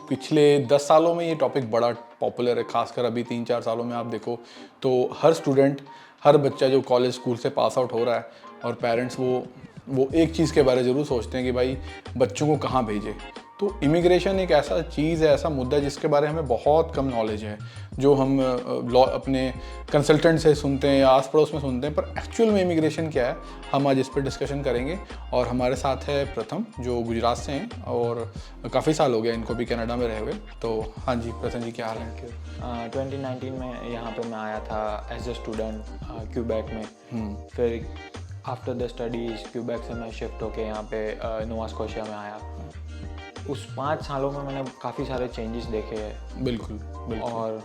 पिछले 10 सालों में ये टॉपिक बड़ा पॉपुलर है, खासकर अभी 3-4 सालों में आप देखो तो हर स्टूडेंट, हर बच्चा जो कॉलेज स्कूल से पास आउट हो रहा है और पेरेंट्स वो एक चीज़ के बारे में ज़रूर सोचते हैं कि भाई बच्चों को कहाँ भेजें। तो इमिग्रेशन एक ऐसा चीज़ है, ऐसा मुद्दा है जिसके बारे में हमें बहुत कम नॉलेज है, जो हम अपने कंसल्टेंट से सुनते हैं या आस पड़ोस में सुनते हैं, पर एक्चुअल में इमिग्रेशन क्या है हम आज इस पर डिस्कशन करेंगे। और हमारे साथ है प्रथम, जो गुजरात से हैं और काफ़ी साल हो गया इनको भी कनाडा में रहे हुए। तो हाँ जी प्रथम जी, क्या हाल है? 2019 में यहाँ पे मैं आया था एज ए स्टूडेंट क्यूबेक में। फिर आफ्टर द स्टडीज़ क्यूबेक से मैं शिफ्ट होके यहाँ पे नोवा स्कोशिया में आया। उस 5 सालों में मैंने काफ़ी सारे चेंजेस देखे हैं। बिल्कुल बिल्कुल। और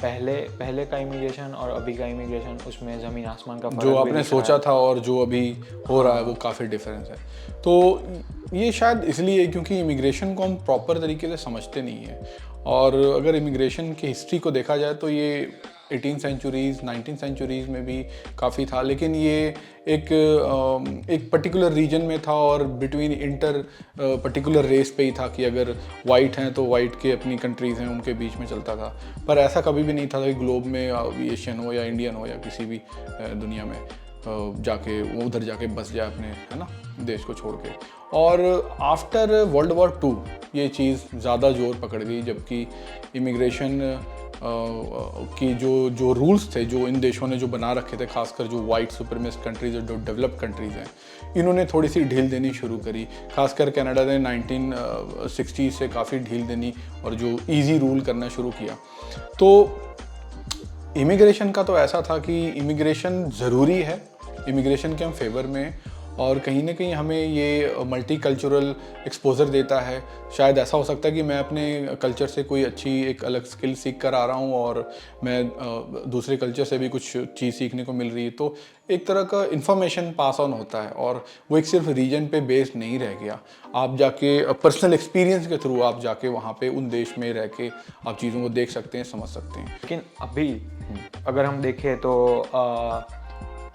पहले का इमिग्रेशन और अभी का इमिग्रेशन, उसमें ज़मीन आसमान का फर्क जो भी आपने दिख रहा सोचा है। था और जो अभी हो रहा है वो काफ़ी डिफरेंस है। तो ये शायद इसलिए क्योंकि इमिग्रेशन को हम प्रॉपर तरीके से समझते नहीं है। और अगर इमिग्रेशन की हिस्ट्री को देखा जाए तो ये 18 सेंचुरीज़ 19 सेंचुरीज़ में भी काफ़ी था, लेकिन ये एक पर्टिकुलर रीजन में था और बिटवीन पर्टिकुलर रेस पे ही था कि अगर वाइट हैं तो वाइट के अपनी कंट्रीज़ हैं उनके बीच में चलता था। पर ऐसा कभी भी नहीं था कि ग्लोब में एशियन हो या इंडियन हो या किसी भी दुनिया में जाके वो उधर जाके बस जाए अपने, है ना, देश को छोड़ के। और आफ्टर वर्ल्ड वॉर 2 ये चीज़ ज़्यादा जोर पकड़ गई, जबकि इमिग्रेशन की जो रूल्स थे जो इन देशों ने जो बना रखे थे, खासकर जो वाइट सुपरमिस्ट कंट्रीज़ और जो डेवलप्ड कंट्रीज़ हैं, इन्होंने थोड़ी सी ढील देनी शुरू करी। खासकर कनाडा ने 1960 से काफ़ी ढील देनी और जो इजी रूल करना शुरू किया। तो इमिग्रेशन का तो ऐसा था कि इमिग्रेशन ज़रूरी है, इमिग्रेशन के हम फेवर में, और कहीं ना कहीं हमें ये मल्टी कल्चरल एक्सपोजर देता है। शायद ऐसा हो सकता है कि मैं अपने कल्चर से कोई अच्छी एक अलग स्किल सीख कर आ रहा हूँ और मैं दूसरे कल्चर से भी कुछ चीज़ सीखने को मिल रही है, तो एक तरह का इन्फॉर्मेशन पास ऑन होता है और वो एक सिर्फ रीजन पे बेस्ड नहीं रह गया। आप जाके पर्सनल एक्सपीरियंस के थ्रू आप जाके वहाँ पे उन देश में रह के आप चीज़ों को देख सकते हैं, समझ सकते हैं। लेकिन अभी अगर हम देखें तो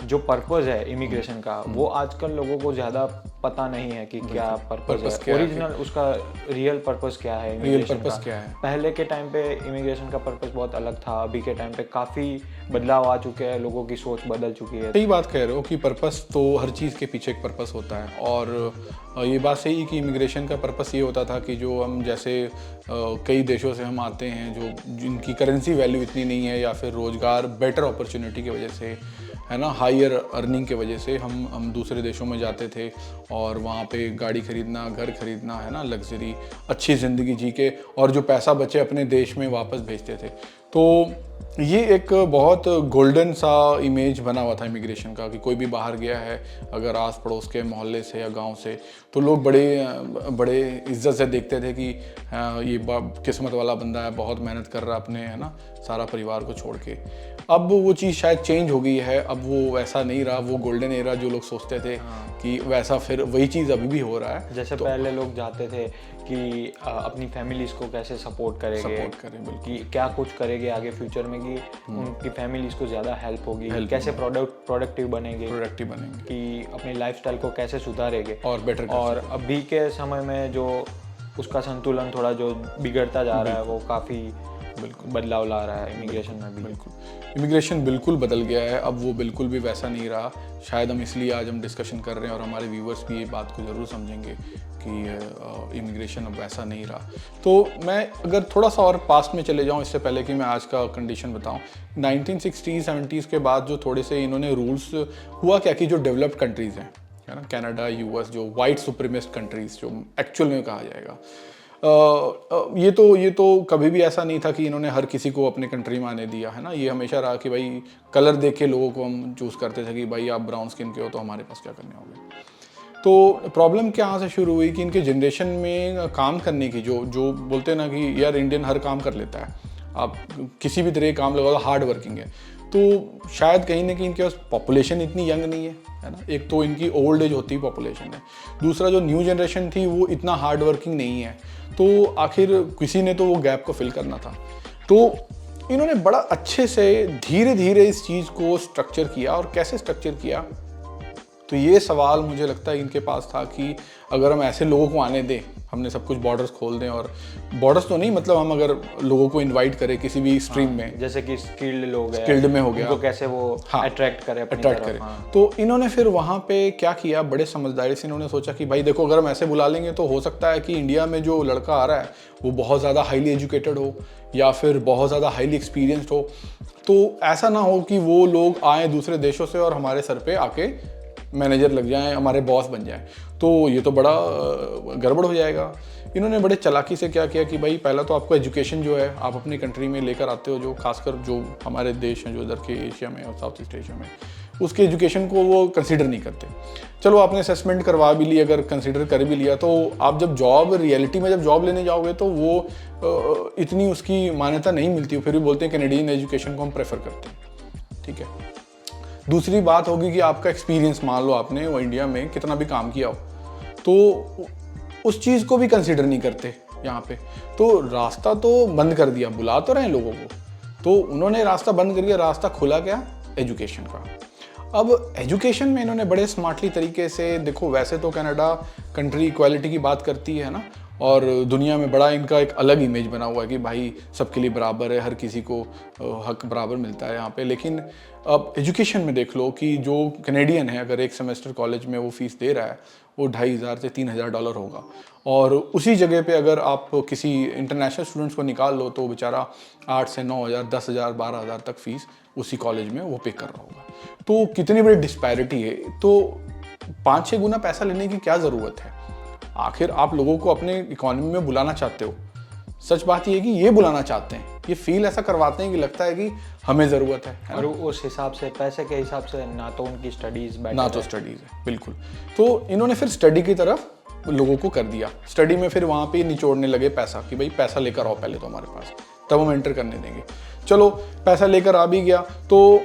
जो पर्पस है इमिग्रेशन का, वो आजकल लोगों को ज़्यादा पता नहीं है कि क्या पर्पस है, ओरिजिनल उसका रियल पर्पस क्या है, रियल पर्पस क्या है। पहले के टाइम पे इमिग्रेशन का पर्पस बहुत अलग था, अभी के टाइम पे काफ़ी बदलाव आ चुके हैं, लोगों की सोच बदल चुकी है। सही बात कह रहे हो कि पर्पस तो हर चीज़ के पीछे एक पर्पस होता है। और ये बात सही है कि इमिग्रेशन का पर्पस ये होता था कि जो हम जैसे कई देशों से हम आते हैं जो जिनकी करेंसी वैल्यू इतनी नहीं है, या फिर रोज़गार बेटर अपॉर्चुनिटी की वजह से, है ना, हायर अर्निंग के वजह से हम दूसरे देशों में जाते थे और वहाँ पे गाड़ी खरीदना, घर खरीदना, है ना, लग्जरी अच्छी ज़िंदगी जी के, और जो पैसा बचे अपने देश में वापस भेजते थे। तो ये एक बहुत गोल्डन सा इमेज बना हुआ था इमिग्रेशन का कि कोई भी बाहर गया है अगर आस पड़ोस के मोहल्ले से या गांव से, तो लोग बड़े इज्जत से देखते थे कि ये किस्मत वाला बंदा है, बहुत मेहनत कर रहा है अपने, है ना, सारा परिवार को छोड़ के। अब वो चीज़ शायद चेंज हो गई है, अब वो वैसा नहीं रहा, वो गोल्डन एरा जो लोग सोचते थे कि वैसा, फिर वही चीज़ अभी भी हो रहा है। जैसे तो पहले लोग जाते थे कि अपनी फैमिलीज़ को कैसे सपोर्ट करें, कि क्या कुछ करेंगे आगे फ्यूचर में, कि उनकी फैमिलीज़ को ज़्यादा हेल्प होगी, कैसे प्रोडक्टिव बनेंगे कि अपनी लाइफस्टाइल को कैसे सुधारेंगे और बेटर। और अभी के समय में जो उसका संतुलन थोड़ा जो बिगड़ता जा रहा है, वो काफ़ी बदलाव ला रहा है इमिग्रेशन में भी। इमिग्रेशन बिल्कुल बदल गया है, अब वो बिल्कुल भी वैसा नहीं रहा। शायद हम इसलिए आज हम डिस्कशन कर रहे हैं और हमारे व्यूवर्स भी ये बात को ज़रूर समझेंगे कि इमिग्रेशन अब वैसा नहीं रहा। तो मैं अगर थोड़ा सा और पास्ट में चले जाऊँ, इससे पहले कि मैं आज का कंडीशन बताऊँ, 1960s-70s के बाद जो थोड़े से इन्होंने रूल्स हुआ क्या कि जो डेवलप्ड कंट्रीज़ हैं, है ना, कनाडा, यूएस, जो वाइट सुप्रीमिस्ट कंट्रीज़ जो एक्चुअल में कहा जाएगा, ये तो कभी भी ऐसा नहीं था कि इन्होंने हर किसी को अपने कंट्री में आने दिया, है ना। ये हमेशा रहा कि भाई कलर देख के लोगों को हम चूज़ करते थे कि भाई आप ब्राउन स्किन के हो तो हमारे पास क्या करने होगे। तो प्रॉब्लम क्या से शुरू हुई कि इनके जनरेशन में काम करने की जो बोलते हैं ना कि यार इंडियन हर काम कर लेता है, आप किसी भी तरह काम लगा, हार्ड वर्किंग है, तो शायद कहीं ना कहीं इनके पास पॉपुलेशन इतनी यंग नहीं है ना। एक तो इनकी ओल्ड एज होती पॉपुलेशन है, दूसरा जो न्यू जनरेशन थी वो इतना हार्ड वर्किंग नहीं है, तो आखिर किसी ने तो वो गैप को फिल करना था। तो इन्होंने बड़ा अच्छे से धीरे धीरे इस चीज़ को स्ट्रक्चर किया। और कैसे स्ट्रक्चर किया, तो ये सवाल मुझे लगता है इनके पास था कि अगर हम ऐसे लोगों को आने दें, हमने सब कुछ बॉर्डर्स खोल दें, और बॉर्डर्स तो नहीं, मतलब हम अगर लोगों को इनवाइट करें किसी भी स्ट्रीम में, जैसे कि स्किल्ड लोग हैं, स्किल्ड में हो गया, उनको कैसे वो अट्रैक्ट करें अपनी अट्रैक्ट तरफ। करें। तो इन्होंने फिर वहाँ पे क्या किया, बड़े समझदारी से इन्होंने सोचा कि भाई देखो, अगर हम ऐसे बुला लेंगे तो हो सकता है कि इंडिया में जो लड़का आ रहा है वो बहुत ज़्यादा हाईली एजुकेटेड हो या फिर बहुत ज़्यादा हाईली एक्सपीरियंस्ड हो, तो ऐसा ना हो कि वो लोग आए दूसरे देशों से और हमारे सर पे आके मैनेजर लग जाएं, हमारे बॉस बन जाएं, तो ये तो बड़ा गड़बड़ हो जाएगा। इन्होंने बड़े चालाकी से क्या किया कि भाई पहला तो आपको एजुकेशन जो है आप अपनी कंट्री में लेकर आते हो, जो खासकर जो हमारे देश हैं जो इधर के एशिया में और साउथ ईस्ट एशिया में, उसके एजुकेशन को वो कंसीडर नहीं करते। चलो आपने असेसमेंट करवा भी लिया, अगर कंसीडर कर भी लिया, तो आप जब जॉब रियलिटी में जब जॉब लेने जाओगे तो वो इतनी उसकी मान्यता नहीं मिलती, फिर भी बोलते हैं कैनेडियन एजुकेशन को हम प्रेफर करते हैं। ठीक है, दूसरी बात होगी कि आपका एक्सपीरियंस, मान लो आपने वो इंडिया में कितना भी काम किया हो, तो उस चीज़ को भी कंसीडर नहीं करते यहाँ पे। तो रास्ता तो बंद कर दिया, बुला तो रहे हैं लोगों को, तो उन्होंने रास्ता बंद कर दिया। रास्ता खुला क्या, एजुकेशन का। अब एजुकेशन में इन्होंने बड़े स्मार्टली तरीके से, देखो वैसे तो कनाडा कंट्री इक्वालिटी की बात करती है ना, और दुनिया में बड़ा इनका एक अलग इमेज बना हुआ है कि भाई सबके लिए बराबर है, हर किसी को हक बराबर मिलता है यहाँ पे। लेकिन अब एजुकेशन में देख लो कि जो कैनेडियन है, अगर एक सेमेस्टर कॉलेज में वो फीस दे रहा है, वो $2,500 से $3,000 होगा, और उसी जगह पे अगर आप किसी इंटरनेशनल स्टूडेंट्स को निकाल लो तो बेचारा 8 से 9,000, 10,000, 12,000 तक फीस उसी कॉलेज में वो पे कर रहा होगा। तो कितनी बड़ी डिस्पैरिटी है। तो 5-6 गुना पैसा लेने की क्या ज़रूरत है? आखिर आप लोगों को अपने इकोनॉमी में बुलाना चाहते हो, सच बात ये है कि ये बुलाना चाहते हैं, ये फील ऐसा करवाते हैं कि लगता है कि हमें ज़रूरत है और उस हिसाब से, पैसे के हिसाब से ना तो उनकी स्टडीज़ ना तो स्टडीज़ है, बिल्कुल। तो इन्होंने फिर स्टडी की तरफ लोगों को कर दिया, स्टडी में फिर वहाँ पे निचोड़ने लगे पैसा, कि भाई पैसा लेकर आओ पहले तो हमारे पास, तब हम एंटर करने देंगे। चलो पैसा लेकर आ भी गया, तो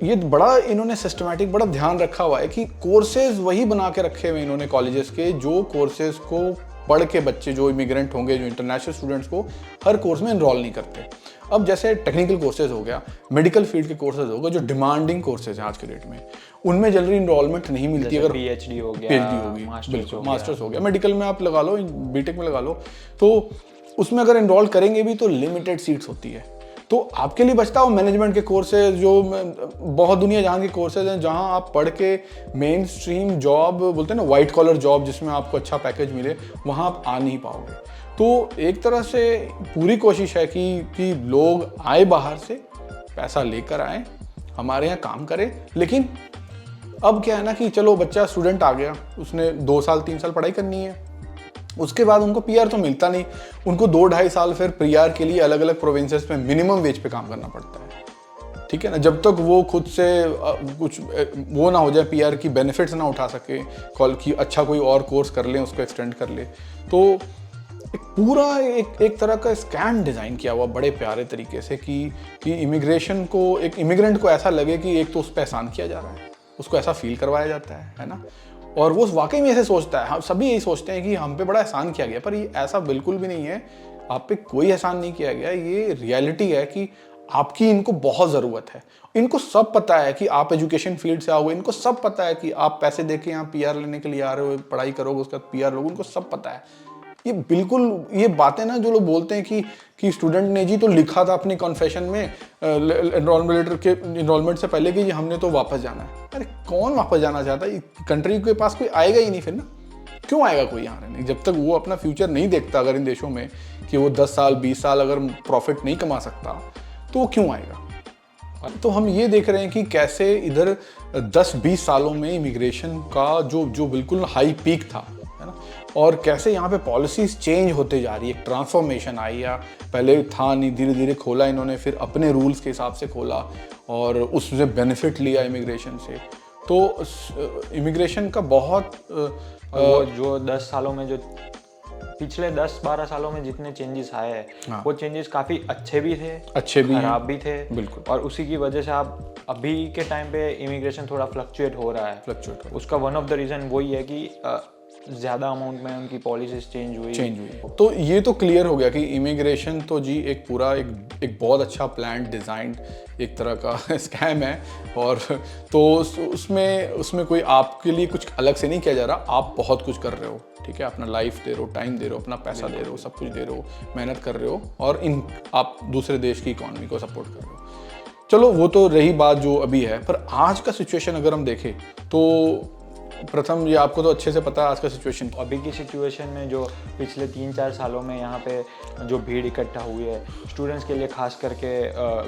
ये बड़ा इन्होंने सिस्टमैटिक बड़ा ध्यान रखा हुआ है कि कोर्सेज वही बना के रखे हुए इन्होंने कॉलेजेस के, जो कोर्सेज को पढ़ के बच्चे जो इमिग्रेंट होंगे, जो इंटरनेशनल स्टूडेंट्स को हर कोर्स में इनरोल नहीं करते। अब जैसे टेक्निकल कोर्सेज हो गया, मेडिकल फील्ड के कोर्सेज हो गए, जो डिमांडिंग कोर्सेज हैं आज के डेट में, उनमें जल्दी इनरोलमेंट नहीं मिलती। अगर पीएचडी हो गया, पीएचडी होगी, बिल्कुल मास्टर्स हो गया, मेडिकल में आप लगा लो, बीटेक में लगा लो, तो उसमें अगर इनरोल करेंगे भी तो लिमिटेड सीट्स होती है। तो आपके लिए बचता हो मैनेजमेंट के कोर्सेज, जो बहुत दुनिया जहाँ के कोर्सेज हैं, जहाँ आप पढ़ के मेन स्ट्रीम जॉब बोलते हैं ना, वाइट कॉलर जॉब जिसमें आपको अच्छा पैकेज मिले, वहाँ आप आ नहीं पाओगे। तो एक तरह से पूरी कोशिश है कि लोग आए बाहर से, पैसा लेकर आए, हमारे यहाँ काम करें। लेकिन अब क्या है ना कि चलो बच्चा स्टूडेंट आ गया, उसने 2 साल 3 साल पढ़ाई करनी है, उसके बाद उनको पीआर तो मिलता नहीं, उनको 2-2.5 साल फिर पीआर के लिए अलग अलग प्रोविंसेस में मिनिमम वेज पे काम करना पड़ता है। ठीक है ना, जब तक वो खुद से कुछ वो ना हो जाए, पीआर की बेनिफिट्स ना उठा सके, कॉल की अच्छा कोई और कोर्स कर ले, उसको एक्सटेंड कर ले। तो एक पूरा एक तरह का स्कैम डिज़ाइन किया हुआ बड़े प्यारे तरीके से कि इमिग्रेशन को, एक इमिग्रेंट को ऐसा लगे कि एक तो उस पर एहसान किया जा रहा है, उसको ऐसा फील करवाया जाता है ना, और वो वाकई में ऐसे सोचता है। हम सभी यही सोचते हैं कि हम पे बड़ा एहसान किया गया, पर ये ऐसा बिल्कुल भी नहीं है। आप पे कोई एहसान नहीं किया गया, ये रियलिटी है कि आपकी इनको बहुत ज़रूरत है। इनको सब पता है कि आप एजुकेशन फील्ड से आओगे, इनको सब पता है कि आप पैसे दे के यहाँ पीआर लेने के लिए आ रहे हो, पढ़ाई करोगे उसके बाद पीआर लोगे, उनको सब पता है। ये बिल्कुल ये बातें ना जो लोग बोलते हैं कि स्टूडेंट ने जी तो लिखा था अपनी कॉन्फेशन में एनरोलमेंट लेटर के इनरोलमेंट से पहले कि जी हमने तो वापस जाना है। अरे कौन वापस जाना चाहता है? कंट्री के पास कोई आएगा ही नहीं फिर ना, क्यों आएगा कोई यहाँ रहने? जब तक वो अपना फ्यूचर नहीं देखता अगर इन देशों में कि वो 10 साल 20 साल अगर प्रॉफिट नहीं कमा सकता तो क्यों आएगा? तो हम ये देख रहे हैं कि कैसे इधर 10-20 सालों में इमिग्रेशन का जो बिल्कुल हाई पीक था, है ना, और कैसे यहाँ पे पॉलिसीज चेंज होते जा रही है, ट्रांसफॉर्मेशन आई। या पहले था नहीं, धीरे धीरे खोला इन्होंने, फिर अपने रूल्स के हिसाब से खोला और उससे बेनिफिट लिया इमिग्रेशन से। तो इमिग्रेशन का बहुत वो जो 10 सालों में, जो पिछले 10-12 सालों में जितने चेंजेस आए हैं, हाँ। वो चेंजेस काफ़ी अच्छे भी थे, खराब भी थे, बिल्कुल। और उसी की वजह से आप अभी के टाइम पे इमिग्रेशन थोड़ा फ्लक्चुएट हो रहा है। फ्लक्चुएट उसका वन ऑफ द रीज़न वही है कि ज़्यादा अमाउंट में उनकी पॉलिसीज चेंज हुई। तो ये तो क्लियर हो गया कि इमिग्रेशन तो जी एक पूरा एक बहुत अच्छा प्लान डिज़ाइंड एक तरह का स्कैम है। और तो उसमें कोई आपके लिए कुछ अलग से नहीं किया जा रहा, आप बहुत कुछ कर रहे हो, ठीक है, अपना लाइफ दे रहे हो, टाइम दे रहे हो, अपना पैसा दे रहे हो, सब कुछ दे रहे हो, मेहनत कर रहे हो और आप दूसरे देश की इकॉनमी को सपोर्ट कर रहे हो। चलो वो तो रही बात जो अभी है, पर आज का सिचुएशन अगर हम देखें तो प्रथम ये आपको तो अच्छे से पता है आज का सिचुएशन। अभी की सिचुएशन में जो पिछले 3-4 सालों में यहाँ पे जो भीड़ इकट्ठा हुई है स्टूडेंट्स के लिए, खास करके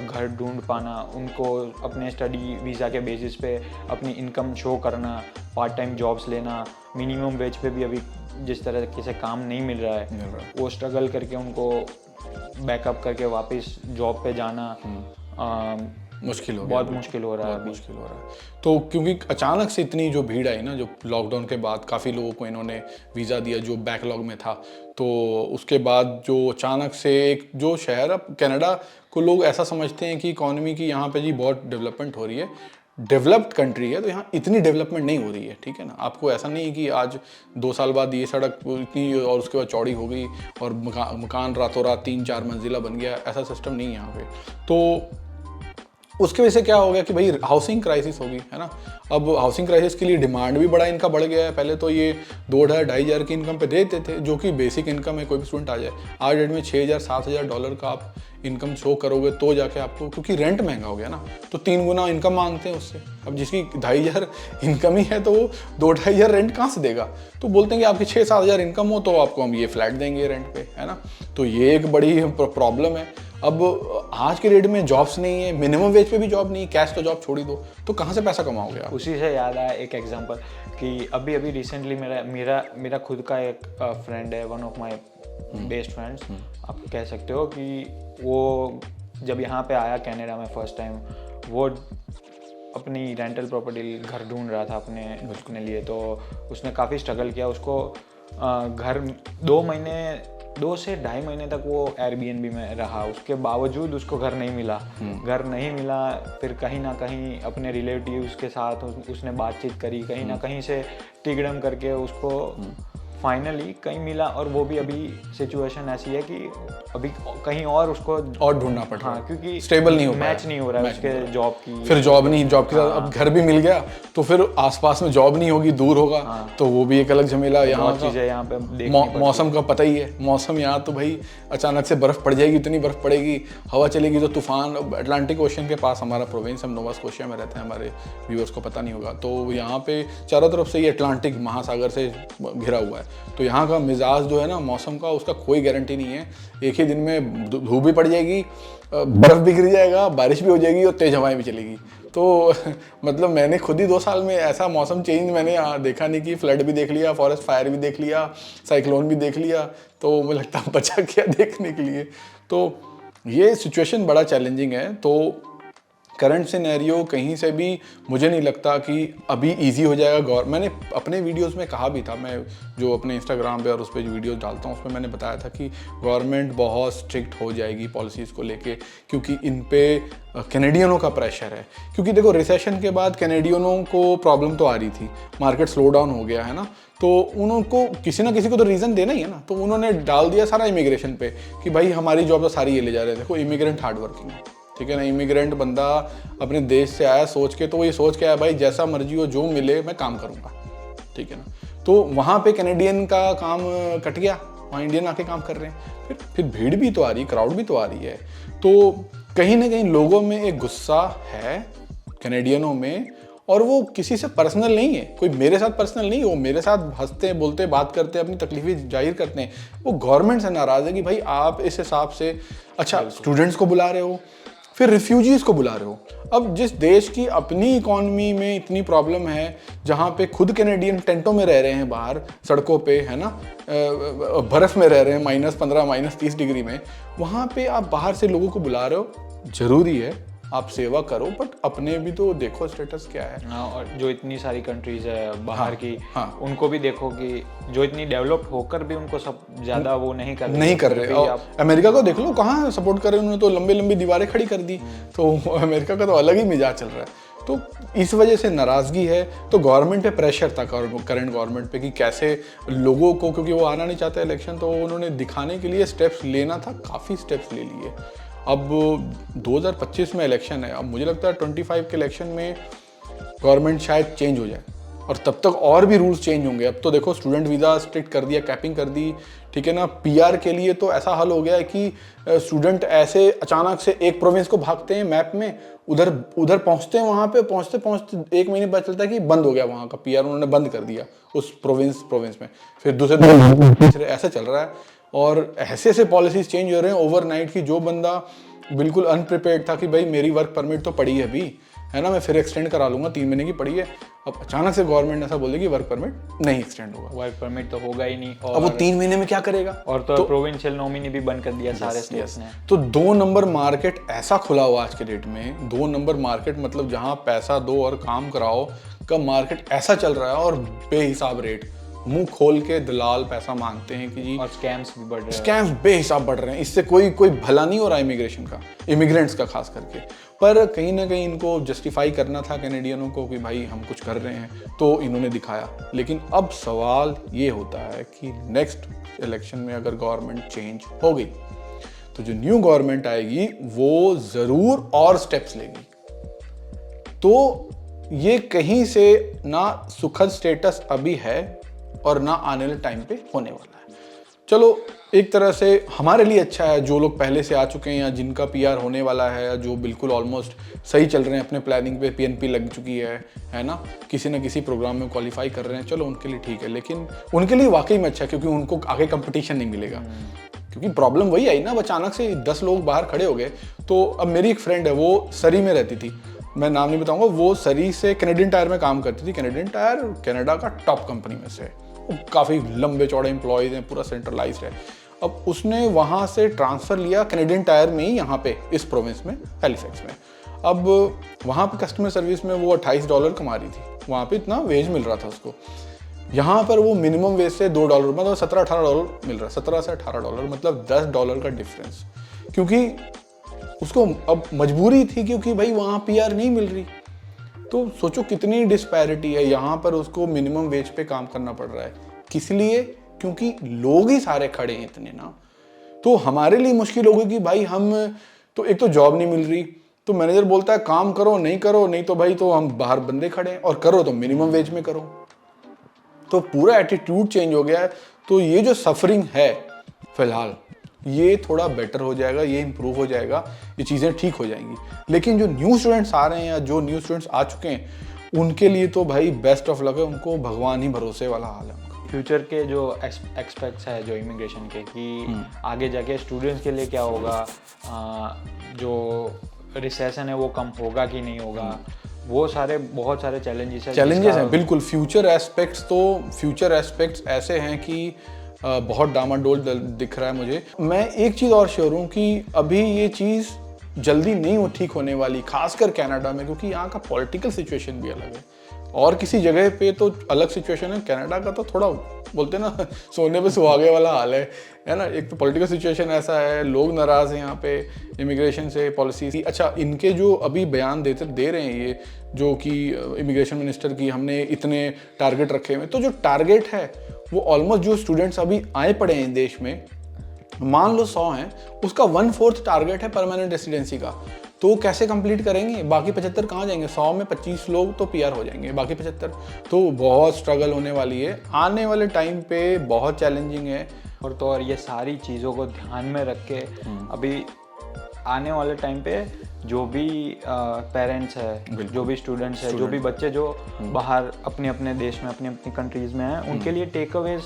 घर ढूंढ पाना, उनको अपने स्टडी वीज़ा के बेसिस पे अपनी इनकम शो करना, पार्ट टाइम जॉब्स लेना, मिनिमम वेज पे भी अभी जिस तरह से काम नहीं मिल रहा है वो स्ट्रगल करके उनको बैकअप करके वापस जॉब पे जाना मुश्किल हो गया, बहुत मुश्किल हो रहा है, मुश्किल हो रहा है। तो क्योंकि अचानक से इतनी जो भीड़ आई ना, जो लॉकडाउन के बाद काफ़ी लोगों को इन्होंने वीज़ा दिया जो बैकलॉग में था, तो उसके बाद जो अचानक से एक जो शहर, अब कनाडा को लोग ऐसा समझते हैं कि इकॉनमी की यहाँ पे जी बहुत डेवलपमेंट हो रही है, डेवलप्ड कंट्री है, तो यहाँ इतनी डेवलपमेंट नहीं हो रही है, ठीक है ना। आपको ऐसा नहीं है कि आज 2 साल बाद ये सड़क इतनी और उसके बाद चौड़ी हो गई और मकान रातों रात 3-4 मंजिला बन गया, ऐसा सिस्टम नहीं है यहाँ पे। तो उसकी वजह से क्या हो गया कि भाई हाउसिंग क्राइसिस होगी, है ना। अब हाउसिंग क्राइसिस के लिए डिमांड भी बड़ा इनका बढ़ गया है। पहले तो ये 2,500-2,500 की इनकम पे देते थे, जो कि बेसिक इनकम है, कोई भी स्टूडेंट आ जाए। आज डेट में $6,000-7,000 का आप इनकम शो करोगे तो जाके आपको, क्योंकि रेंट महंगा हो गया ना, तो 3 गुना इनकम मांगते हैं उससे। अब जिसकी 2,500 इनकम ही है तो वो 2,500 रेंट कहाँ से देगा। तो बोलते हैं कि आपकी 6-7 हज़ार इनकम हो तो आपको हम ये फ्लैट देंगे रेंट पे, है ना। तो ये एक बड़ी प्रॉब्लम है। अब आज के डेट में जॉब्स नहीं है, मिनिमम वेज पे भी जॉब नहीं है, कैश तो जॉब छोड़ ही दो, तो कहाँ से पैसा कमाओगे आप। उसी से याद आया एक एग्जांपल कि अभी रिसेंटली मेरा खुद का एक फ्रेंड है, one of my best friends आप कह सकते हो, कि वो जब यहाँ पे आया कनाडा में फर्स्ट टाइम, वो अपनी रेंटल प्रॉपर्टी घर ढूंढ रहा था अपने लिए। तो उसने काफ़ी स्ट्रगल किया, उसको घर 2 से ढाई महीने तक वो एयरबीएनबी में रहा, उसके बावजूद उसको घर नहीं मिला। फिर कहीं ना कहीं अपने रिलेटिव्स के साथ उसने बातचीत करी, कहीं ना कहीं से टिकड़म करके उसको फाइनली कहीं मिला। और वो भी अभी सिचुएशन ऐसी है कि अभी कहीं और उसको और ढूंढना पड़ रहा है, हाँ, क्योंकि स्टेबल नहीं हो मैच नहीं हो रहा है उसके जॉब की, फिर जॉब के साथ अब घर भी मिल गया तो फिर आसपास में जॉब नहीं होगी, दूर होगा, तो वो भी एक अलग झमेला। यहाँ चीज़ें यहाँ पे मौसम का पता ही है, मौसम यहाँ तो भाई अचानक से बर्फ पड़ जाएगी, इतनी बर्फ पड़ेगी, हवा चलेगी तो तूफान। अटलांटिक ओशन के पास हमारा प्रोविंस, हम नोवा स्कोशिया में रहते हैं, हमारे व्यूअर्स को पता नहीं होगा, तो यहाँ पे चारों तरफ से ये अटलांटिक महासागर से घिरा हुआ है। तो यहाँ का मिजाज जो है ना मौसम का, उसका कोई गारंटी नहीं है। एक ही दिन में धूप भी पड़ जाएगी, बर्फ भी गिर जाएगा, बारिश भी हो जाएगी और तेज हवाएं भी चलेगी। तो मतलब मैंने खुद ही 2 साल में ऐसा मौसम चेंज मैंने देखा नहीं, कि फ्लड भी देख लिया, फॉरेस्ट फायर भी देख लिया, साइक्लोन भी देख लिया, तो मुझे लगता है बचा क्या देखने के लिए। तो ये सिचुएशन बड़ा चैलेंजिंग है। तो करंट सिनेरियो कहीं से भी मुझे नहीं लगता कि अभी इजी हो जाएगा। मैंने अपने वीडियोस में कहा भी था, मैं जो अपने इंस्टाग्राम पे और उस पर वीडियोस डालता हूँ उसमें मैंने बताया था कि गवर्नमेंट बहुत स्ट्रिक्ट हो जाएगी पॉलिसीज़ को लेके, क्योंकि इन पे कैनेडियनों का प्रेशर है। क्योंकि देखो रिसेशन के बाद कैनेडियनों को प्रॉब्लम तो आ रही थी, मार्केट स्लो डाउन हो गया है ना, तो उनको किसी ना किसी को तो रीज़न देना ही है ना। तो उन्होंने डाल दिया सारा इमिग्रेशन पे कि भाई हमारी जॉब तो सारी ये ले जा रहे थे। देखो इमिग्रेंट हार्ड वर्किंग है, ठीक है ना। इमिग्रेंट बंदा अपने देश से आया सोच के, तो वो ये सोच के आया भाई जैसा मर्जी हो, जो मिले मैं काम करूँगा, ठीक है ना। तो वहाँ पे कैनेडियन का काम कट गया, वहाँ इंडियन आके काम कर रहे हैं। फिर भीड़ भी तो आ रही है, क्राउड भी तो आ रही है। तो कहीं ना कहीं लोगों में एक गुस्सा है कैनेडियनों में, और वो किसी से पर्सनल नहीं है, कोई मेरे साथ पर्सनल नहीं, वो मेरे साथ हंसते बोलते बात करते अपनी तकलीफें जाहिर करते हैं। वो गवर्नमेंट से नाराज़ है कि भाई आप इस हिसाब से अच्छा स्टूडेंट्स को बुला रहे हो, फिर रिफ्यूजीज़ को बुला रहे हो। अब जिस देश की अपनी इकॉनमी में इतनी प्रॉब्लम है, जहाँ पे खुद कैनेडियन टेंटों में रह रहे हैं बाहर सड़कों पे, है ना, बर्फ़ में रह रहे हैं -15 -30 डिग्री में, वहाँ पे आप बाहर से लोगों को बुला रहे हो। ज़रूरी है आप सेवा करो, बट अपने भी तो देखो स्टेटस क्या है। हाँ, और जो इतनी सारी कंट्रीज है बाहर की, उनको भी देखो कि जो इतनी डेवलप्ड होकर भी उनको सब ज़्यादा वो नहीं कर रहे। और अमेरिका को देख लो, कहाँ सपोर्ट कर रहे हैं, उन्होंने तो लंबी लंबी दीवारें खड़ी कर दी। तो अमेरिका का तो अलग ही मिजाज चल रहा है। तो इस वजह से नाराज़गी है। तो गवर्नमेंट पे प्रेशर था, करंट गवर्नमेंट पे, कि कैसे लोगों को, क्योंकि वो आना नहीं चाहते इलेक्शन, तो उन्होंने दिखाने के लिए स्टेप्स लेना था, काफ़ी स्टेप्स ले लिए। अब 2025 में इलेक्शन है, अब मुझे लगता है 25 के इलेक्शन में गवर्नमेंट शायद चेंज हो जाए, और तब तक और भी रूल्स चेंज होंगे। अब तो देखो स्टूडेंट वीज़ा स्ट्रिक्ट कर दिया, कैपिंग कर दी, ठीक है ना। पीआर के लिए तो ऐसा हल हो गया है कि स्टूडेंट ऐसे अचानक से एक प्रोविंस को भागते हैं मैप में, उधर पहुंचते हैं, वहाँ पे पहुंचते पहुंचते 1 महीने बाद चलता है कि बंद हो गया वहाँ का पीआर, उन्होंने बंद कर दिया उस प्रोविंस में, फिर तीसरे ऐसे चल रहा है। और ऐसे ऐसे पॉलिसीज चेंज हो रहे हैं ओवरनाइट की, जो बंदा बिल्कुल अनप्रिपेयर्ड था कि भाई मेरी वर्क परमिट तो पड़ी है अभी, है ना, मैं फिर एक्सटेंड करा लूंगा, 3 महीने की पड़ी है, अब अचानक से गवर्नमेंट ने ऐसा बोल दिया कि वर्क परमिट नहीं एक्सटेंड होगा। वर्क परमिट तो होगा ही नहीं, और अब वो 3 महीने में क्या करेगा। और तो प्रोविंशियल नॉमिनी भी बंद कर दिया सारे स्टेट्स ने। तो 2 नंबर मार्केट ऐसा खुला हुआ आज के डेट में, 2 नंबर मार्केट मतलब जहां पैसा दो और काम कराओ का मार्केट ऐसा चल रहा है, और बेहिसाब रेट, मुंह खोल के दलाल पैसा मांगते हैं कि जी, और स्कैम्स भी बढ़ रहे हैं, स्कैम्स बेहिसाब बढ़ रहे हैं। इससे कोई भला नहीं हो रहा इमिग्रेशन का, इमिग्रेंट्स का खास करके। पर कहीं ना कहीं इनको जस्टिफाई करना था कैनेडियनों को कि भाई हम कुछ कर रहे हैं, तो इन्होंने दिखाया। लेकिन अब सवाल ये होता है कि नेक्स्ट इलेक्शन में अगर गवर्नमेंट चेंज हो गई, तो जो न्यू गवर्नमेंट आएगी वो ज़रूर और स्टेप्स लेगी। तो ये कहीं से ना सुखद स्टेटस अभी है और ना आने वाले टाइम पे होने वाला है। चलो एक तरह से हमारे लिए अच्छा है, जो लोग पहले से आ चुके हैं या जिनका पीआर होने वाला है, या जो बिल्कुल ऑलमोस्ट सही चल रहे हैं अपने प्लानिंग पे, पीएनपी लग चुकी है ना, किसी न किसी प्रोग्राम में क्वालिफाई कर रहे हैं, चलो उनके लिए ठीक है। लेकिन उनके लिए वाकई में अच्छा है, क्योंकि उनको आगे कंपटीशन नहीं मिलेगा। क्योंकि प्रॉब्लम वही आई ना, अचानक से 10 लोग बाहर खड़े हो गए। तो अब मेरी एक फ्रेंड है, वो सरी में रहती थी, मैं नाम नहीं बताऊंगा, वो सरी से कैनेडियन टायर में काम करती थी। कैनेडियन टायर कनाडा का टॉप कंपनी में से, काफ़ी लंबे चौड़े एम्प्लॉयज़ हैं, पूरा सेंट्रलाइज्ड है। अब उसने वहाँ से ट्रांसफ़र लिया कैनेडियन टायर में ही, यहाँ पे इस प्रोविंस में, हैलिफैक्स में। अब वहाँ पे कस्टमर सर्विस में वो $28 कमा रही थी, वहाँ पे इतना वेज मिल रहा था उसको। यहाँ पर वो मिनिमम वेज से $2, मतलब $17-18 मिल रहा है, $17 से $18, मतलब $10 का डिफरेंस। क्योंकि उसको अब मजबूरी थी, क्योंकि भाई वहाँ पीआर नहीं मिल रही। तो सोचो कितनी डिस्पैरिटी है, यहाँ पर उसको मिनिमम वेज पे काम करना पड़ रहा है। किस लिए? क्योंकि लोग ही सारे खड़े हैं इतने ना। तो हमारे लिए मुश्किल होगी कि भाई हम तो, एक तो जॉब नहीं मिल रही, तो मैनेजर बोलता है काम करो, नहीं तो भाई तो हम बाहर बंदे खड़े हैं, और करो तो मिनिमम वेज में करो। तो पूरा एटीट्यूड चेंज हो गया है। तो ये जो सफरिंग है फिलहाल, ये थोड़ा बेटर हो जाएगा, ये इम्प्रूव हो जाएगा, ये चीज़ें ठीक हो जाएंगी। लेकिन जो न्यू स्टूडेंट्स आ रहे हैं या जो न्यू स्टूडेंट्स आ चुके हैं, उनके लिए तो भाई बेस्ट ऑफ लक है, उनको भगवान ही भरोसे वाला हाल है उनका। फ्यूचर के जो एक्सपेक्ट्स है जो इमिग्रेशन के, कि आगे जाके स्टूडेंट्स के लिए क्या होगा, जो रिसेशन है वो कम होगा कि नहीं होगा, वो सारे बहुत सारे चैलेंजेस हैं बिल्कुल। फ्यूचर एस्पेक्ट्स ऐसे हैं कि बहुत डामाडोल दिख रहा है मुझे। मैं एक चीज़ और श्योर हूँ कि अभी ये चीज़ जल्दी नहीं ठीक होने वाली, खासकर कनाडा में, क्योंकि यहाँ का पॉलिटिकल सिचुएशन भी अलग है। और किसी जगह पे तो अलग सिचुएशन है, कनाडा का तो थोड़ा बोलते हैं ना सोने पे सुहागे वाला हाल है ना। एक तो पॉलिटिकल सिचुएशन ऐसा है, लोग नाराज़ हैं यहाँ पे इमिग्रेशन से, पॉलिसी। अच्छा, इनके जो अभी बयान दे रहे हैं ये, जो कि इमिग्रेशन मिनिस्टर की, हमने इतने टारगेट रखे हुए, तो जो टारगेट है वो ऑलमोस्ट जो स्टूडेंट्स अभी आए पड़े हैं देश में, मान लो 100 हैं, उसका 1/4 टारगेट है परमानेंट रेसिडेंसी का। तो कैसे कंप्लीट करेंगे? बाकी 75 कहाँ जाएंगे? 100 में 25 लोग तो पीआर हो जाएंगे, बाकी 75 तो बहुत स्ट्रगल होने वाली है आने वाले टाइम पे, बहुत चैलेंजिंग है। और तो और ये सारी चीज़ों को ध्यान में रख के अभी आने वाले टाइम पे जो भी पेरेंट्स है, जो भी स्टूडेंट्स है, जो भी बच्चे जो बाहर अपने अपने देश में, अपनी अपनी कंट्रीज में हैं, उनके लिए टेक अवेज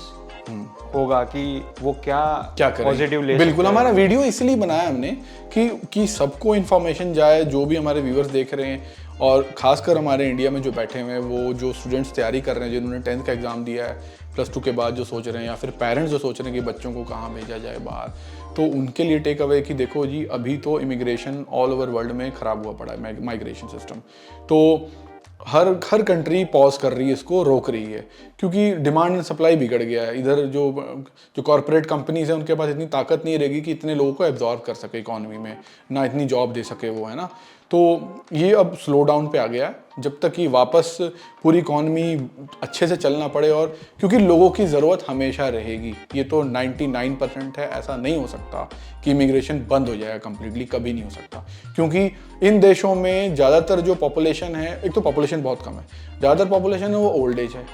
होगा कि वो क्या पॉजिटिव ले। बिल्कुल, हमारा वीडियो इसलिए बनाया हमने कि सबको इन्फॉर्मेशन जाए, जो भी हमारे व्यूअर्स देख रहे हैं, और खासकर हमारे इंडिया में जो बैठे हुए हैं, वो जो स्टूडेंट्स तैयारी कर रहे हैं, जिन्होंने 10th का एग्ज़ाम दिया है, +2 के बाद जो सोच रहे हैं, या फिर पेरेंट्स जो सोच रहे हैं कि बच्चों को कहाँ भेजा जाए बाहर, तो उनके लिए टेक अवे कि देखो जी, अभी तो इमिग्रेशन ऑल ओवर वर्ल्ड में ख़राब हुआ पड़ा है, माइग्रेशन सिस्टम। तो हर कंट्री पॉज कर रही है, इसको रोक रही है, क्योंकि डिमांड एंड सप्लाई बिगड़ गया है। इधर जो कॉर्पोरेट कंपनीज हैं, उनके पास इतनी ताकत नहीं रहेगी कि इतने लोगों को एब्जॉर्ब कर सके इकोनॉमी में, ना इतनी जॉब दे सके वो, है ना। तो ये अब स्लो डाउन पे आ गया है, जब तक कि वापस पूरी इकॉनमी अच्छे से चलना पड़े, और क्योंकि लोगों की ज़रूरत हमेशा रहेगी, ये तो 99% है, ऐसा नहीं हो सकता कि इमिग्रेशन बंद हो जाएगा कम्प्लीटली, कभी नहीं हो सकता। क्योंकि इन देशों में ज़्यादातर जो पॉपुलेशन है, एक तो पॉपुलेशन बहुत कम है, ज़्यादातर पॉपुलेशन है वो ओल्ड एज है,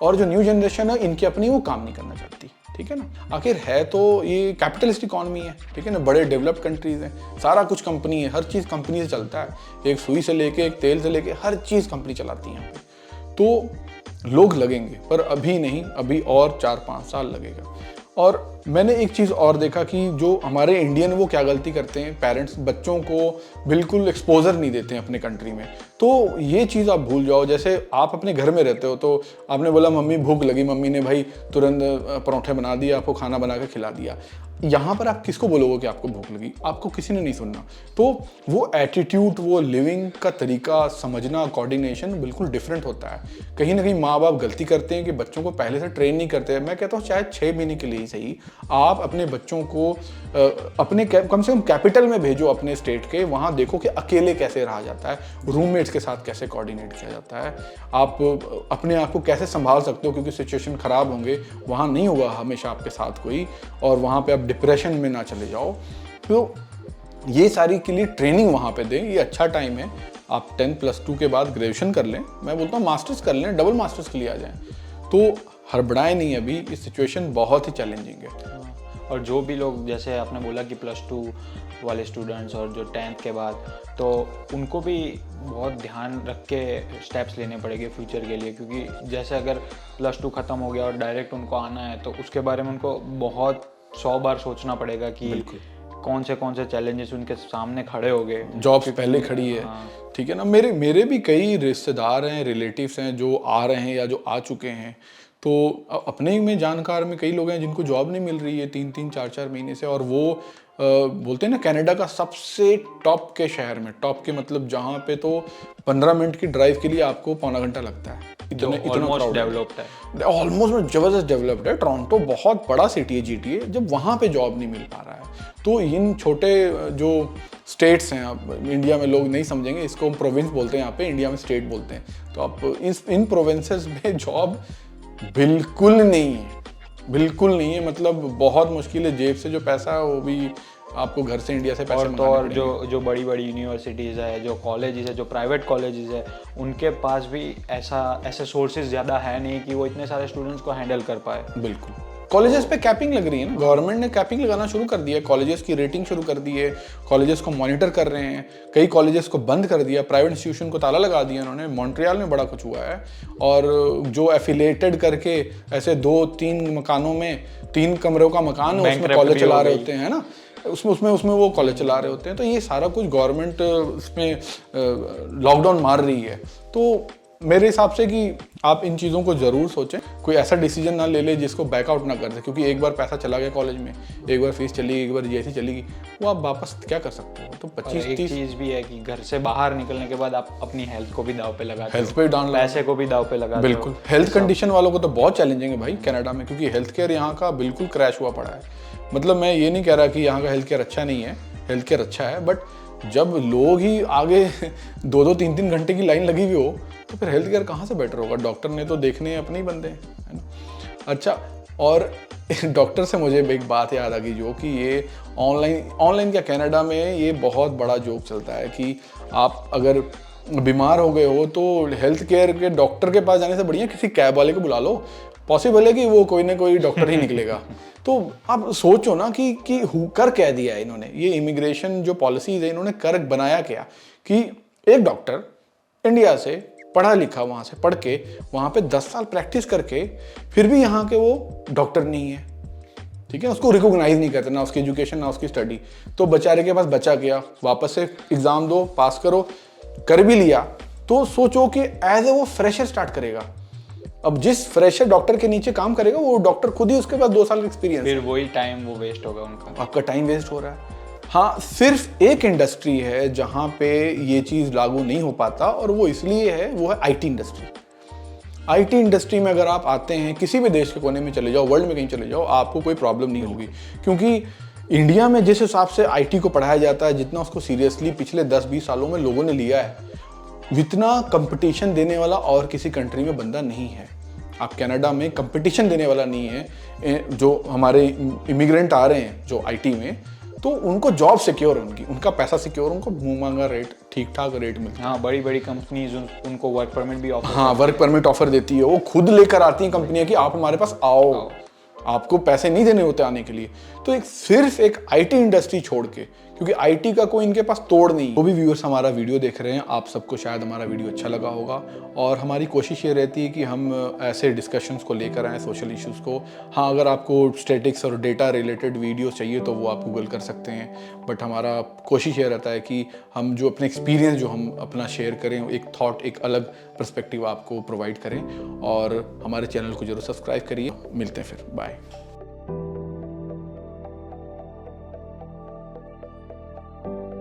और जो न्यू जनरेशन है इनकी अपनी वो काम नहीं करना चाहती, ठीक है ना। आखिर है तो ये कैपिटलिस्ट इकॉनमी है, ठीक है ना, बड़े डेवलप्ड कंट्रीज हैं, सारा कुछ कंपनी है, हर चीज़ कंपनी से चलता है, एक सुई से लेके एक तेल से लेके हर चीज़ कंपनी चलाती है यहाँ पे। तो लोग लगेंगे, पर अभी नहीं, अभी और 4-5 साल लगेगा। और मैंने एक चीज़ और देखा कि जो हमारे इंडियन वो क्या गलती करते हैं, पेरेंट्स बच्चों को बिल्कुल एक्सपोजर नहीं देते हैं अपने कंट्री में। तो ये चीज़ आप भूल जाओ। जैसे आप अपने घर में रहते हो तो आपने बोला मम्मी भूख लगी, मम्मी ने भाई तुरंत परोठे बना दिया, आपको खाना बना के खिला दिया। यहाँ पर आप किसको बोलोगे कि आपको भूख लगी? आपको किसी ने नहीं सुनना। तो वो एटीट्यूड, वो लिविंग का तरीका, समझना, कोऑर्डिनेशन बिल्कुल डिफरेंट होता है। कहीं ना कहीं माँ बाप गलती करते हैं कि बच्चों को पहले से ट्रेन नहीं करते हैं। मैं कहता हूँ शायद 6 महीने के लिए ही सही आप अपने बच्चों को अपने कम से कम कैपिटल में भेजो अपने स्टेट के, वहाँ देखो कि अकेले कैसे रहा जाता है, रूममेट्स के साथ कैसे कोऑर्डिनेट किया जाता है, आप अपने आप को कैसे संभाल सकते हो, क्योंकि सिचुएशन ख़राब होंगे, वहाँ नहीं होगा हमेशा आपके साथ कोई, और वहाँ पे आप डिप्रेशन में ना चले जाओ। तो ये सारी के लिए ट्रेनिंग वहाँ पे दें। ये अच्छा टाइम है, आप 10+2 के बाद ग्रेजुएशन कर लें, मैं बोलता हूँ मास्टर्स कर लें, डबल मास्टर्स के लिए आ जाएं। तो हड़बड़ाएं नहीं, अभी ये सिचुएशन बहुत ही चैलेंजिंग है। और जो भी लोग, जैसे आपने बोला कि +2 वाले स्टूडेंट्स और जो 10th के बाद, तो उनको भी बहुत ध्यान रख के स्टेप्स लेने पड़ेंगे फ्यूचर के लिए, क्योंकि जैसे अगर +2 ख़त्म हो गया और डायरेक्ट उनको आना है तो उसके बारे में उनको बहुत 100 बार सोचना पड़ेगा कि कौन से चैलेंजेस उनके सामने खड़े हो गए। जॉब्स पहले खड़ी है, ठीक है ना। मेरे भी कई रिश्तेदार हैं, रिलेटिव्स हैं जो आ रहे हैं या जो आ चुके हैं। तो अपने ही में जानकार में कई लोग हैं जिनको जॉब नहीं मिल रही है 3-3, 4-4 महीने से, और वो बोलते हैं ना कनाडा का सबसे टॉप के शहर में, टॉप के मतलब जहाँ पे तो 15 मिनट की ड्राइव के लिए आपको पौना घंटा लगता है, इतना डेवलप्ड है, ऑलमोस्ट जबरदस्त डेवलप्ड है। टोरंटो बहुत बड़ा सिटी है, GTA, जब वहाँ पे जॉब नहीं मिल पा रहा है। तो इन छोटे जो स्टेट्स हैं, आप इंडिया में लोग नहीं समझेंगे इसको, हम प्रोविंस बोलते हैं यहाँ पे, इंडिया में स्टेट बोलते हैं। तो आप इन प्रोविंसेस में जॉब बिल्कुल नहीं है, बिल्कुल नहीं है, मतलब बहुत मुश्किल है। जेब से जो पैसा है वो भी आपको घर से इंडिया से पैसे मंगाने पड़ेंगे। और जो बड़ी बड़ी यूनिवर्सिटीज़ है, जो कॉलेजेस है, जो प्राइवेट कॉलेजेस है, उनके पास भी ऐसे सोर्सेज ज़्यादा है नहीं कि वो इतने सारे स्टूडेंट्स को हैंडल कर पाए। बिल्कुल। कॉलेजेस पे कैपिंग लग रही है ना, गवर्नमेंट ने कैपिंग लगाना शुरू कर दिया है, कॉलेजेस की रेटिंग शुरू कर दी है, कॉलेजेस को मॉनिटर कर रहे हैं, कई कॉलेजेस को बंद कर दिया, प्राइवेट इंस्टीट्यूशन को ताला लगा दिया उन्होंने। मॉन्ट्रियल में बड़ा कुछ हुआ है, और जो एफिलेटेड करके ऐसे 2-3 मकानों में 3 कमरों का मकान है, उसमें कॉलेज चला रहे होते हैं ना, उसमें वो कॉलेज चला रहे होते हैं। तो ये सारा कुछ गवर्नमेंट इसमें लॉकडाउन मार रही है। तो मेरे हिसाब से कि आप इन चीज़ों को ज़रूर सोचें, कोई ऐसा डिसीजन ना ले ले जिसको बैकआउट ना कर दे, क्योंकि एक बार पैसा चला गया कॉलेज में, एक बार फीस चली गई, एक बार GST चली गई, वो आप वापस क्या कर सकते हो। तो 25-30 चीज़ भी है कि घर से बाहर निकलने के बाद आप अपनी हेल्थ को भी दाव पे लगा, हेल्थ पे डाउन, पैसे को भी दाव पे लगा। बिल्कुल। हेल्थ कंडीशन वालों को तो बहुत चैलेंजिंग है भाई कनाडा में, क्योंकि हेल्थ केयर यहाँ का बिल्कुल क्रैश हुआ पड़ा है। मतलब मैं ये नहीं कह रहा कि यहाँ का हेल्थ केयर अच्छा नहीं है, हेल्थ केयर अच्छा है, बट जब लोग ही आगे 2-2, 3-3 घंटे की लाइन लगी हुई हो तो फिर हेल्थ केयर कहाँ से बेटर होगा। डॉक्टर ने तो देखने अपने ही बंदे हैं, है ना। अच्छा, और डॉक्टर से मुझे एक बात याद आ गई, जो कि ये ऑनलाइन क्या, कनाडा में ये बहुत बड़ा जोक चलता है कि आप अगर बीमार हो गए हो तो हेल्थ केयर के डॉक्टर के पास जाने से बढ़िया किसी कैब वाले को बुला लो, पॉसिबल है कि वो कोई ना कोई डॉक्टर ही निकलेगा। तो आप सोचो ना कि कर क्या दिया है इन्होंने, ये इमिग्रेशन जो पॉलिसीज है इन्होंने कर बनाया क्या, कि एक डॉक्टर इंडिया से पढ़ा लिखा, वहाँ से पढ़ के वहाँ पे 10 साल प्रैक्टिस करके फिर भी यहाँ के वो डॉक्टर नहीं है, ठीक है, उसको रिकॉग्नाइज नहीं करते, ना उसकी एजुकेशन ना उसकी स्टडी। तो बेचारे के पास बचा गया, वापस से एग्जाम दो, पास करो, कर भी लिया, तो सोचो कि एज ए वो फ्रेशर स्टार्ट करेगा। अब जिस फ्रेशर डॉक्टर के नीचे काम करेगा वो डॉक्टर खुद ही, उसके पास 2 साल का एक्सपीरियंस, फिर वही टाइम वो वेस्ट होगा उनका, आपका टाइम वेस्ट हो रहा है। हाँ, सिर्फ एक इंडस्ट्री है जहाँ पे ये चीज़ लागू नहीं हो पाता, और वो इसलिए है, वो है IT इंडस्ट्री। IT इंडस्ट्री में अगर आप आते हैं, किसी भी देश के कोने में चले जाओ, वर्ल्ड में कहीं चले जाओ, आपको कोई प्रॉब्लम नहीं होगी, क्योंकि इंडिया में जिस हिसाब से आईटी को पढ़ाया जाता है, जितना उसको सीरियसली पिछले 10-20 सालों में लोगों ने लिया है, जितना कंपटीशन देने वाला और किसी कंट्री में बंदा नहीं है। आप कनाडा में कंपटीशन देने वाला नहीं है। जो हमारे इमिग्रेंट आ रहे हैं जो आईटी में, तो उनको जॉब सिक्योर है, उनका पैसा सिक्योर, उनको मुंह मांगा रेट, ठीक ठाक रेट मिलता है। हाँ, बड़ी बड़ी कंपनीज उनको वर्क परमिट भी ऑफर, हाँ, वर्क परमिट ऑफर देती है। वो खुद लेकर आती हैं कंपनियां कि आप हमारे पास आओ, आपको पैसे नहीं देने होते आने के लिए। तो सिर्फ एक आईटी इंडस्ट्री छोड़ के, क्योंकि आईटी का कोई इनके पास तोड़ नहीं। वो भी व्यूअर्स हमारा वीडियो देख रहे हैं, आप सबको शायद हमारा वीडियो अच्छा लगा होगा, और हमारी कोशिश ये रहती है कि हम ऐसे डिस्कशंस को लेकर आएँ, सोशल इश्यूज़ को। हाँ, अगर आपको स्टैटिक्स और डेटा रिलेटेड वीडियो चाहिए तो वो आप गूगल कर सकते हैं, बट हमारा कोशिश ये रहता है कि हम जो अपने एक्सपीरियंस जो हम अपना शेयर करें, एक थॉट, एक अलग पर्सपेक्टिव आपको प्रोवाइड करें। और हमारे चैनल को जरूर सब्सक्राइब करिए। मिलते हैं फिर, बाय।